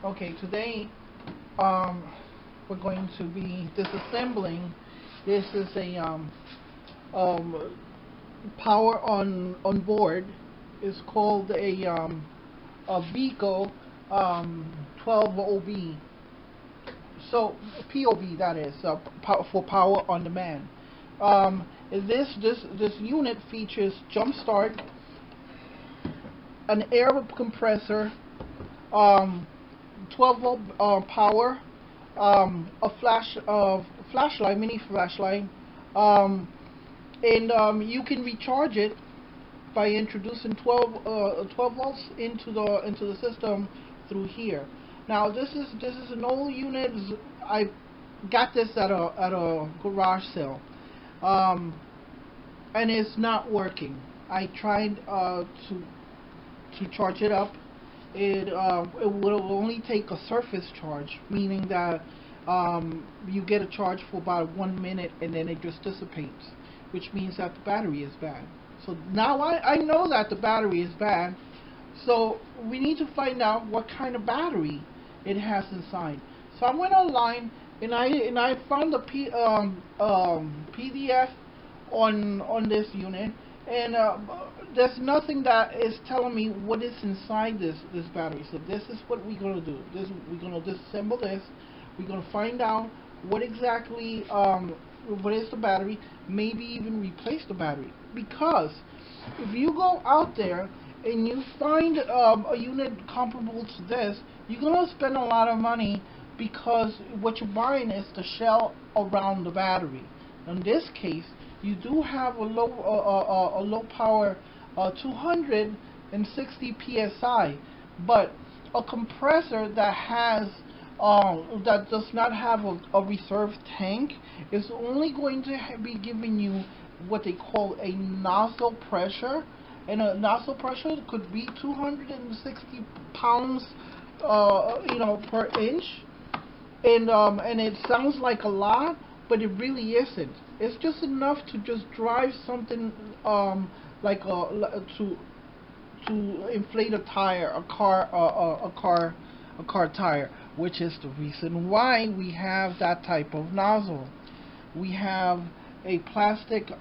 Okay, today um, we're going to be disassembling. This is a um, power on board. It's called a Vico 12 OB. So POB, that is for power on demand. This unit features jump start, an air compressor, 12 volt power, a flashlight, mini flashlight, and you can recharge it by introducing 12 volts into the system through here. Now this is an old unit. I got this at a garage sale, and it's not working. I tried to charge it up. It will only take a surface charge, meaning that you get a charge for about 1 minute and then it just dissipates, which means that the battery is bad. So now I know that the battery is bad, so we need to find out what kind of battery it has inside. So I went online and I found the PDF on this unit, and there's nothing that is telling me what is inside this battery. So this is what we're gonna do. We're gonna disassemble this. We're gonna find out what exactly what is the battery. Maybe even replace the battery, because if you go out there and you find a unit comparable to this, you're gonna spend a lot of money, because what you're buying is the shell around the battery. In this case, you do have a low power 260 psi, but a compressor that has that does not have a reserve tank is only going to be giving you what they call a nozzle pressure, and a nozzle pressure could be 260 pounds, per inch, and it sounds like a lot, but it really isn't. It's just enough to just drive something like to inflate a tire, a car tire, which is the reason why we have that type of nozzle. We have a plastic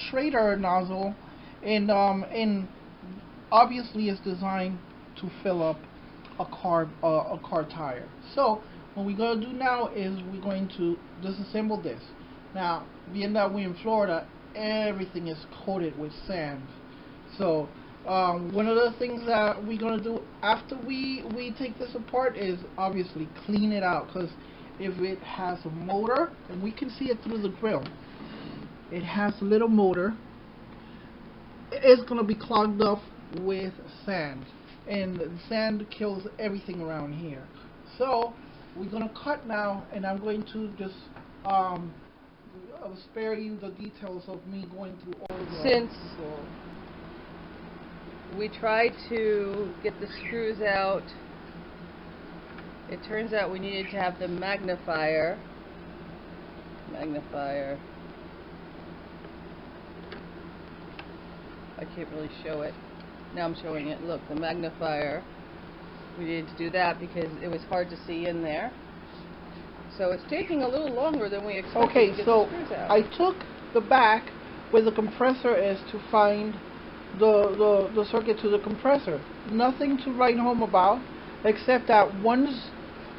Schrader nozzle, and obviously it's designed to fill up a car tire. So what we're going to do now is we're going to disassemble this. Now, being that we're in Florida, everything is coated with sand. So one of the things that we're going to do after we take this apart is obviously clean it out, because if it has a motor, and we can see it through the grill, it has a little motor, it's going to be clogged up with sand, and sand kills everything around here. So we're going to cut now, and I'm going to just I'll spare you the details of me going through all of the... Since we tried to get the screws out, it turns out we needed to have the magnifier. I can't really show it. Now I'm showing it. Look, the magnifier. We needed to do that because it was hard to see in there. So it's taking a little longer than we expected. Okay, to get so the screws out. I took the back where the compressor is to find the circuit to the compressor. Nothing to write home about, except that once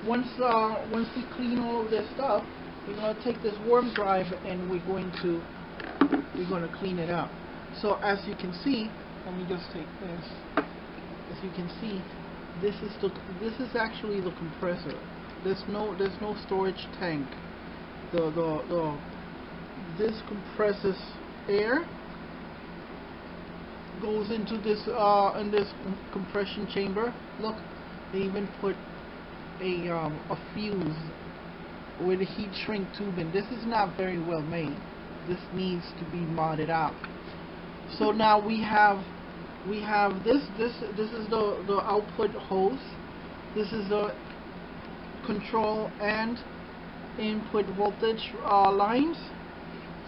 we clean all of this stuff, we're going to take this worm drive and we're going to clean it up. So as you can see, let me just take this. As you can see, this is actually the compressor. There's no storage tank. This compresses air, goes into this in this compression chamber. Look, they even put a fuse with a heat shrink tubing. This is not very well made. This needs to be modded out. So now we have this is the output hose. This is the control and input voltage lines.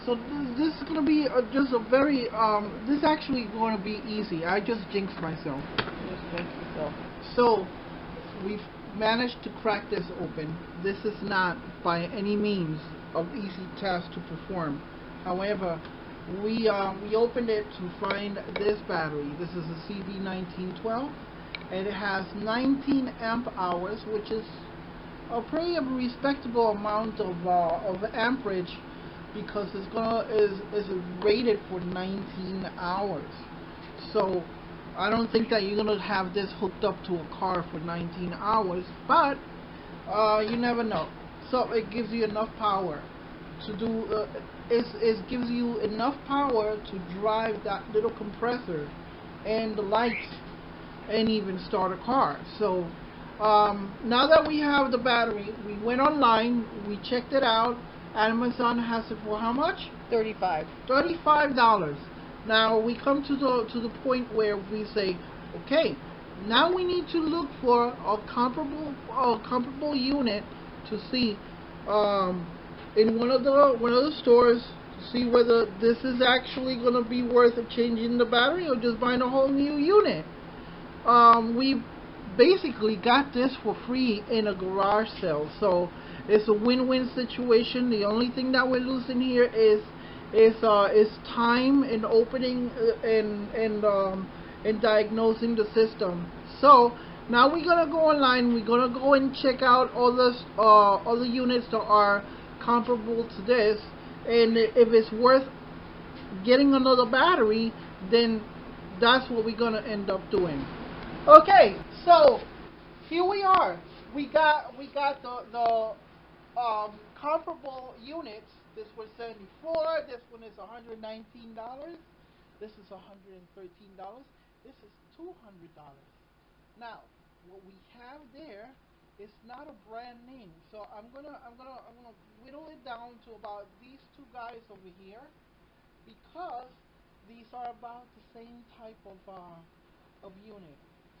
So this is going to be just a very this is actually going to be easy. I just jinxed myself. Just jinxed yourself. So managed to crack this open. This is not by any means an easy task to perform. However, we opened it to find this battery. This is a CB1912, and it has 19 amp hours, which is a pretty respectable amount of amperage, because is rated for 19 hours. So I don't think that you're gonna have this hooked up to a car for 19 hours, but you never know. So it gives you enough power to do. It gives you enough power to drive that little compressor and the lights, and even start a car. So now that we have the battery, we went online, we checked it out. Amazon has it for how much? $35. Now we come to the point where we say, okay, now we need to look for a comparable unit to see in one of the stores, to see whether this is actually going to be worth changing the battery or just buying a whole new unit. We basically got this for free in a garage sale, so it's a win-win situation. The only thing that we're losing here is time in opening and diagnosing the system. So now we're gonna go online. We're gonna go and check out all the units that are comparable to this, and if it's worth getting another battery, then that's what we're gonna end up doing. Okay, so here we are. We got the comparable units. This was $74. This one is $119. This is $113. This is $200. Now, what we have there is not a brand name. So I'm gonna whittle it down to about these two guys over here, because these are about the same type of unit.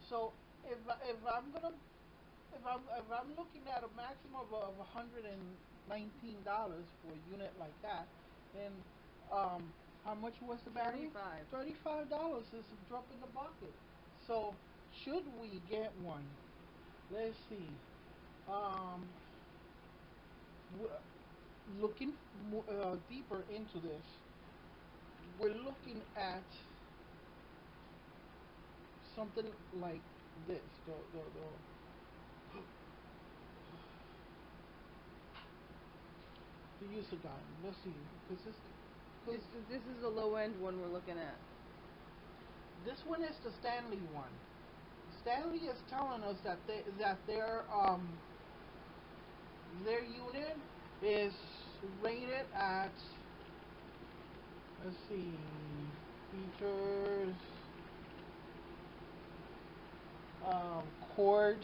So if I'm looking at a maximum of $119 for a unit like that, then how much was the battery? $35 is a drop in the bucket. So should we get one? Let's see. Looking deeper into this, we're looking at something like this. The user guide. Let's see. This is the low end one we're looking at. This one is the Stanley one. Stanley is telling us that their unit is rated at, let's see, features, cord,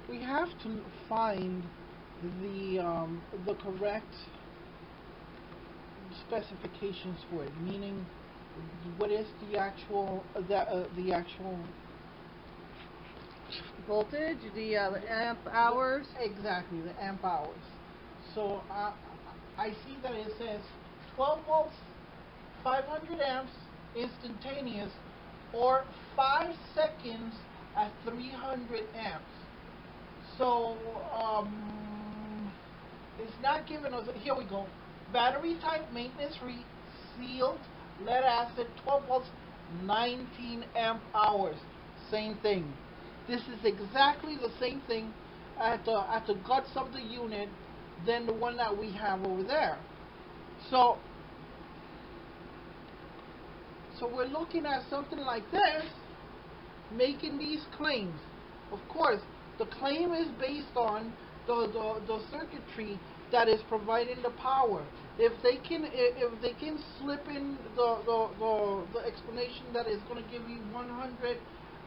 we have to find the correct specifications for it, meaning what is the actual Voltage, the amp hours. Exactly, the amp hours. So I see that it says 12 volts, 500 amps, instantaneous, or 5 seconds at 300 amps. So it's not giving us. Here we go. Battery type, maintenance free, sealed, lead acid, 12 volts, 19 amp hours. Same thing. This is exactly the same thing at the guts of the unit than the one that we have over there. So we're looking at something like this, making these claims. Of course, the claim is based on the circuitry that is providing the power. If they can slip in the explanation that is going to give you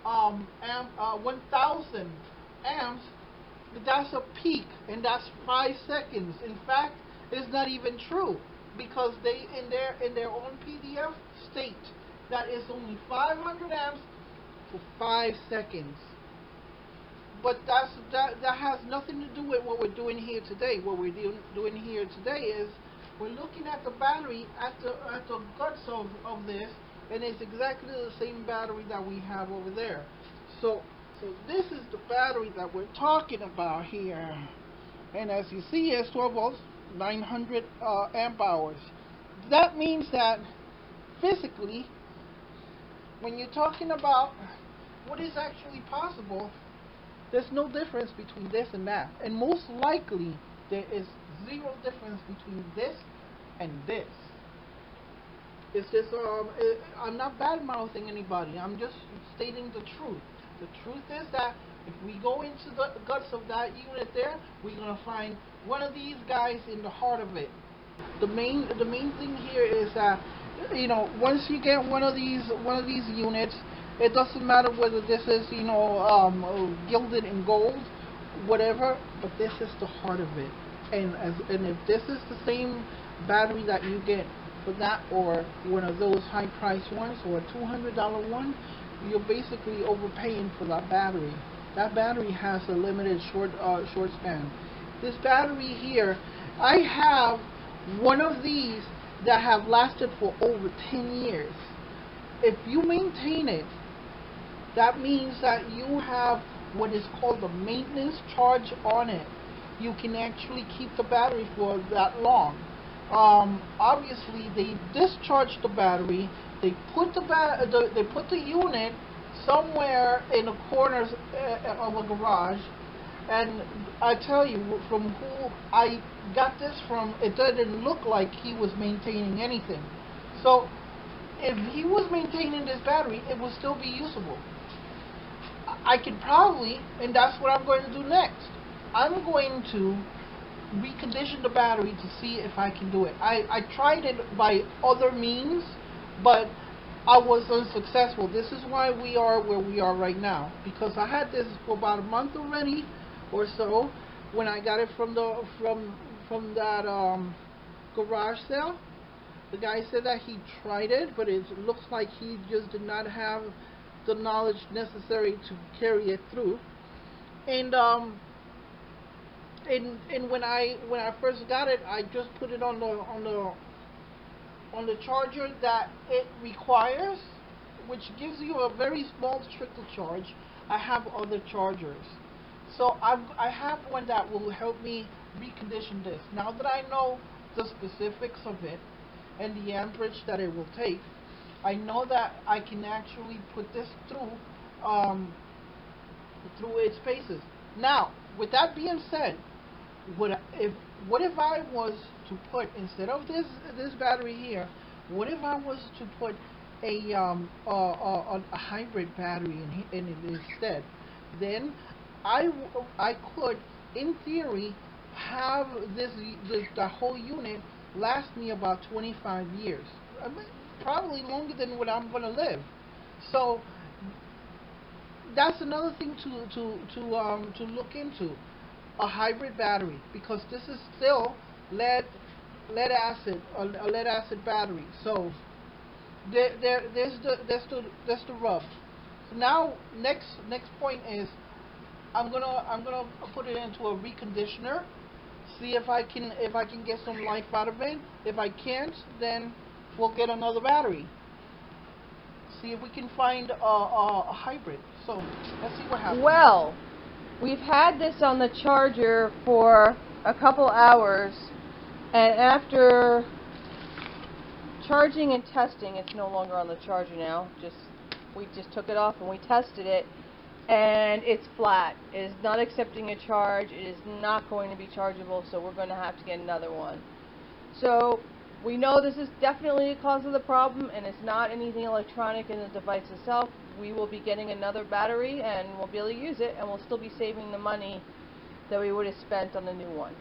1,000 amps, that's a peak, and that's 5 seconds. In fact, it's not even true, because they in their own PDF state that it's only 500 amps for 5 seconds. but that has nothing to do with what we're doing here today. What we're doing here today is we're looking at the battery at the guts of this, and it's exactly the same battery that we have over there. So this is the battery that we're talking about here, and as you see, it's 12 volts, 900 amp hours. That means that physically, when you're talking about what is actually possible, there's no difference between this and that, and most likely there is zero difference between this and this. It's just I'm not bad mouthing anybody. I'm just stating the truth. The truth is that if we go into the guts of that unit there, we're gonna find one of these guys in the heart of it. The main thing here is that, you know, once you get one of these units, it doesn't matter whether this is, you know, gilded in gold, whatever, but this is the heart of it. And if this is the same battery that you get for that, or one of those high-priced ones, or a $200 one, you're basically overpaying for that battery. That battery has a limited short span. This battery here, I have one of these that have lasted for over 10 years. If you maintain it, that means that you have what is called the maintenance charge on it. You can actually keep the battery for that long. Obviously, they discharge the battery. They put the unit somewhere in the corners of a garage. And I tell you, from who I got this from, it didn't look like he was maintaining anything. So, if he was maintaining this battery, it would still be usable. I could probably, and that's what I'm going to do next. I'm going to recondition the battery to see if I can do it. I tried it by other means, but I was unsuccessful. This is why we are where we are right now, because I had this for about a month already or so when I got it from that garage sale. The guy said that he tried it, but it looks like he just did not have the knowledge necessary to carry it through. And when I first got it, I just put it on the charger that it requires, which gives you a very small trickle charge. I have other chargers, so I have one that will help me recondition this. Now that I know the specifics of it and the amperage that it will take, I know that I can actually put this through its paces. Now, with that being said, what if I was to put, instead of this battery here, what if I was to put a hybrid battery in it instead? Then I could, in theory, have the whole unit last me about 25 years. I mean, probably longer than what I'm going to live. So that's another thing to look into, a hybrid battery, because this is still lead acid, a lead acid battery. So there's the rub. So now next point is I'm gonna put it into a reconditioner, see if I can get some life out of it. If I can't, then we'll get another battery. See if we can find a hybrid. So let's see what happens. Well, we've had this on the charger for a couple hours, and after charging and testing, it's no longer on the charger now. We just took it off and we tested it, and it's flat. It is not accepting a charge. It is not going to be chargeable, so we're going to have to get another one. So we know this is definitely the cause of the problem, and it's not anything electronic in the device itself. We will be getting another battery, and we'll be able to use it, and we'll still be saving the money that we would have spent on the new one.